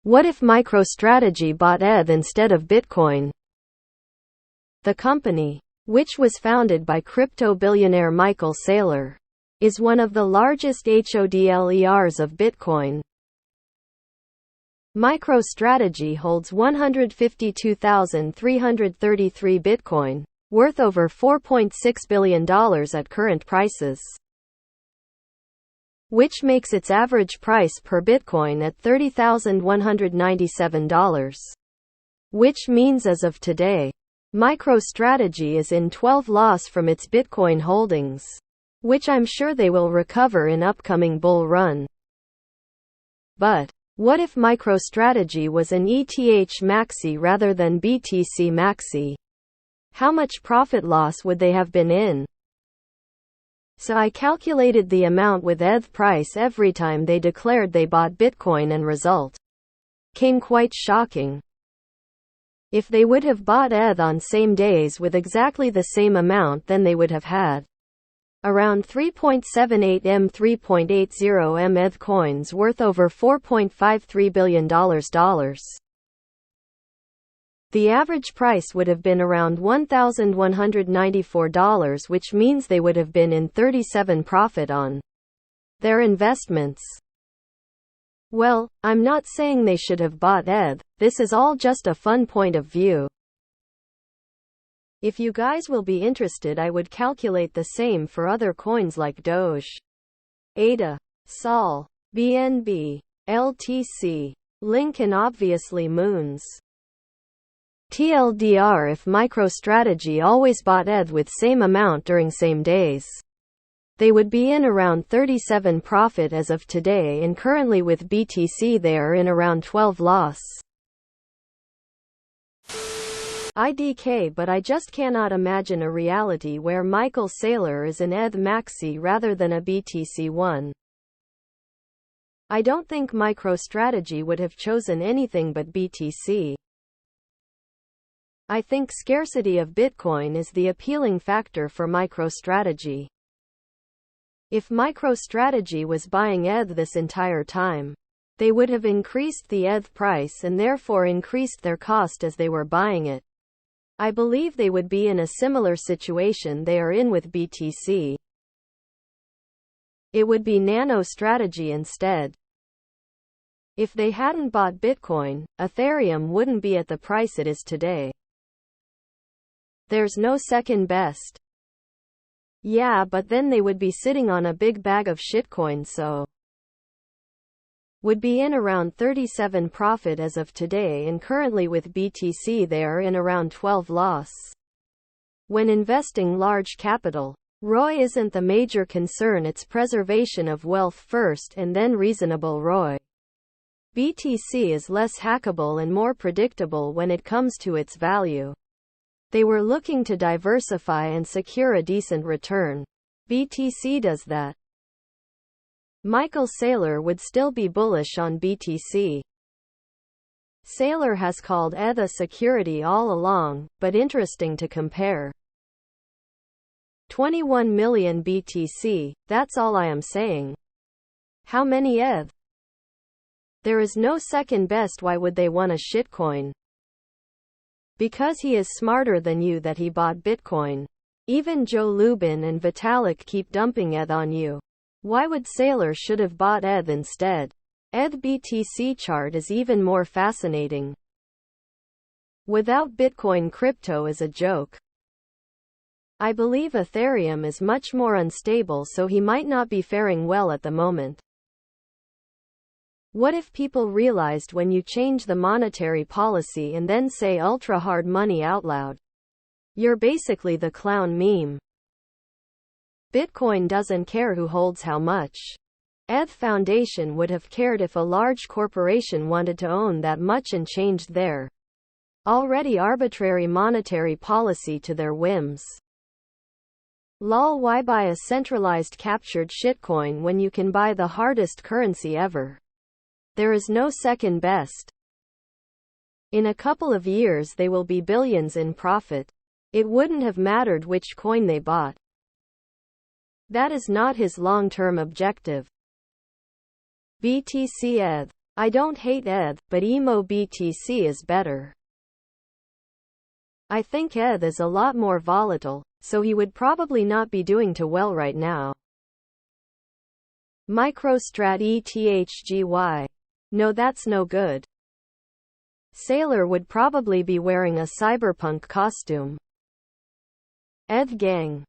What if MicroStrategy bought ETH instead of Bitcoin? The company, which was founded by crypto billionaire Michael Saylor, is one of the largest HODLers of Bitcoin. MicroStrategy holds 152,333 Bitcoin, worth over $4.6 billion at current prices, which makes its average price per Bitcoin at $30,197. Which means as of today, MicroStrategy is in 12 loss from its Bitcoin holdings, which I'm sure they will recover in upcoming bull run. But what if MicroStrategy was an ETH maxi rather than BTC maxi? How much profit loss would they have been in? So I calculated the amount with ETH price every time they declared they bought Bitcoin, and result came quite shocking. If they would have bought ETH on same days with exactly the same amount, then they would have had around 3.78 M 3.80 M ETH coins worth over $4.53 billion. The average price would have been around $1,194, which means they would have been in 37% profit on their investments. Well, I'm not saying they should have bought ETH, this is all just a fun point of view. If you guys will be interested, I would calculate the same for other coins like Doge, ADA, SOL, BNB, LTC, Link, and obviously Moons. TLDR, if MicroStrategy always bought ETH with same amount during same days, they would be in around 37% profit as of today, and currently with BTC they are in around 12 loss. IDK, but I just cannot imagine a reality where Michael Saylor is an ETH maxi rather than a BTC one. I don't think MicroStrategy would have chosen anything but BTC. I think scarcity of Bitcoin is the appealing factor for MicroStrategy. If MicroStrategy was buying ETH this entire time, they would have increased the ETH price and therefore increased their cost as they were buying it. I believe they would be in a similar situation they are in with BTC. It would be NanoStrategy instead. If they hadn't bought Bitcoin, Ethereum wouldn't be at the price it is today. There's no second best. Yeah, but then they would be sitting on a big bag of shitcoin, so would be in around 37% profit as of today, and currently with BTC they are in around 12 loss. When investing large capital, ROI isn't the major concern, it's preservation of wealth first and then reasonable ROI. BTC is less hackable and more predictable when it comes to its value. They were looking to diversify and secure a decent return. BTC does that. Michael Saylor would still be bullish on BTC. Saylor has called ETH a security all along, but interesting to compare. 21 million BTC, that's all I am saying. How many ETH? There is no second best. Why would they want a shitcoin? Because he is smarter than you that he bought Bitcoin. Even Joe Lubin and Vitalik keep dumping ETH on you. Why would Saylor should have bought ETH instead? ETH BTC chart is even more fascinating. Without Bitcoin, crypto is a joke. I believe Ethereum is much more unstable, so he might not be faring well at the moment. What if people realized when you change the monetary policy and then say ultra hard money out loud? You're basically the clown meme. Bitcoin doesn't care who holds how much. ETH Foundation would have cared if a large corporation wanted to own that much and changed their already arbitrary monetary policy to their whims. Lol, why buy a centralized captured shitcoin when you can buy the hardest currency ever? There is no second best. In a couple of years they will be billions in profit. It wouldn't have mattered which coin they bought. That is not his long-term objective. BTC ETH. I don't hate ETH, but emo BTC is better. I think ETH is a lot more volatile, so he would probably not be doing too well right now. MicroStrategy ETHGY. No, that's no good. Sailor would probably be wearing a cyberpunk costume. ETH gang.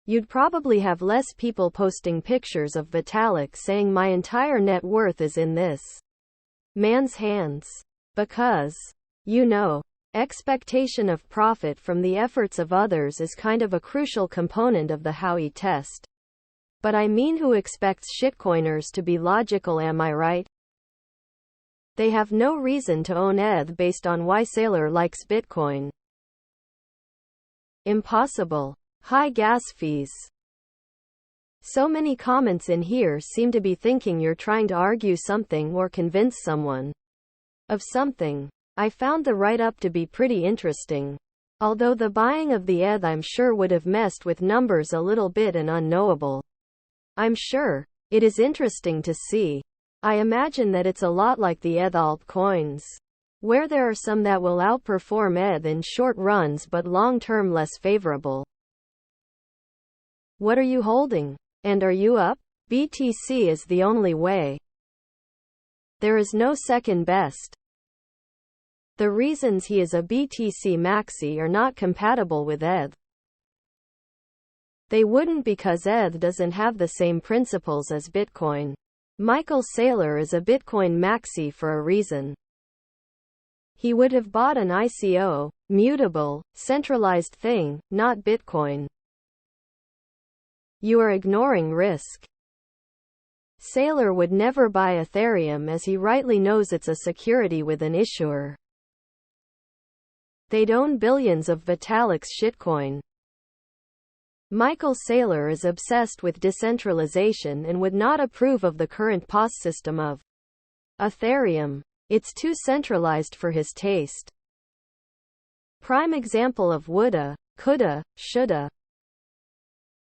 You'd probably have less people posting pictures of Vitalik saying my entire net worth is in this man's hands. Because, you know, expectation of profit from the efforts of others is kind of a crucial component of the Howey test. But I mean, who expects shitcoiners to be logical, am I right? They have no reason to own ETH based on why Sailor likes Bitcoin. Impossible. High gas fees. So many comments in here seem to be thinking you're trying to argue something or convince someone of something. I found the write-up to be pretty interesting. Although the buying of the ETH I'm sure would have messed with numbers a little bit and unknowable. I'm sure. It is interesting to see. I imagine that it's a lot like the ETH altcoins, where there are some that will outperform ETH in short runs but long-term less favorable. What are you holding? And are you up? BTC is the only way. There is no second best. The reasons he is a BTC maxi are not compatible with ETH. They wouldn't, because ETH doesn't have the same principles as Bitcoin. Michael Saylor is a Bitcoin maxi for a reason. He would have bought an ICO, mutable, centralized thing, not Bitcoin. You are ignoring risk. Saylor would never buy Ethereum as he rightly knows it's a security with an issuer. They'd own billions of Vitalik's shitcoin. Michael Saylor is obsessed with decentralization and would not approve of the current POS system of Ethereum. It's too centralized for his taste. Prime example of woulda, coulda, shoulda.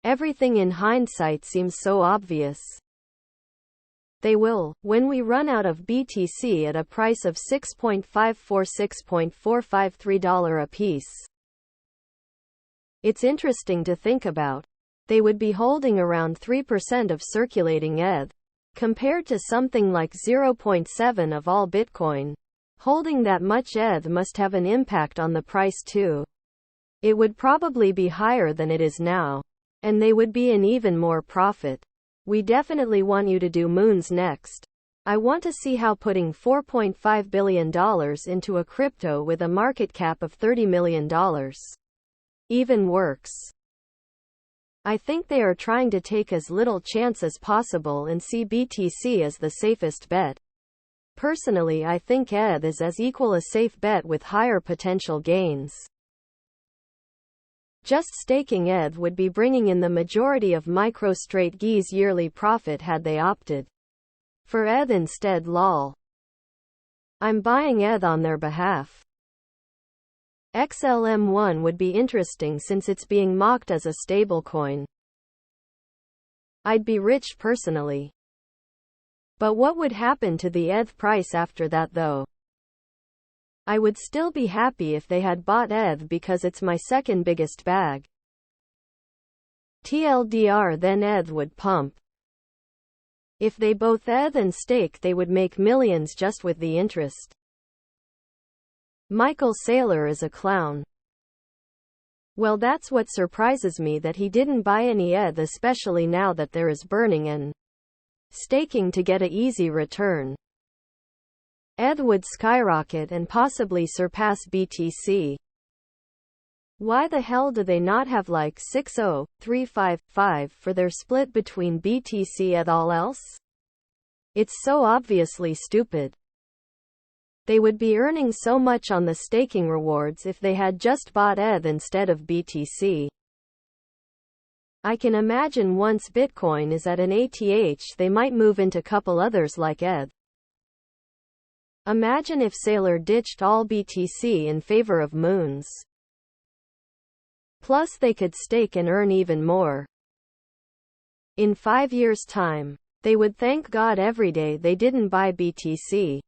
Everything in hindsight seems so obvious. They will, when we run out of BTC at a price of $6.546.453 apiece. It's interesting to think about. They would be holding around 3% of circulating ETH, compared to something like 0.7% of all Bitcoin. Holding that much ETH must have an impact on the price too. It would probably be higher than it is now. And they would be in even more profit. We definitely want you to do moons next. I want to see how putting $4.5 billion into a crypto with a market cap of $30 million even works. I think they are trying to take as little chance as possible and see BTC as the safest bet. Personally, I think ETH is as equal a safe bet with higher potential gains. Just staking ETH would be bringing in the majority of MicroStrategy's yearly profit had they opted for ETH instead. Lol. I'm buying ETH on their behalf. XLM1 would be interesting since it's being mocked as a stablecoin. I'd be rich personally. But what would happen to the ETH price after that though? I would still be happy if they had bought ETH because it's my second biggest bag. TLDR, then ETH would pump. If they both ETH and stake, they would make millions just with the interest. Michael Saylor is a clown. Well, that's what surprises me, that he didn't buy any ETH, especially now that there is burning and staking to get an easy return. ETH would skyrocket and possibly surpass BTC. Why the hell do they not have like 60355 for their split between BTC and all else? It's so obviously stupid. They would be earning so much on the staking rewards if they had just bought ETH instead of BTC. I can imagine once Bitcoin is at an ETH, they might move into couple others like ETH. Imagine if Saylor ditched all BTC in favor of moons. Plus they could stake and earn even more. In 5 years' time. They would thank God every day they didn't buy BTC.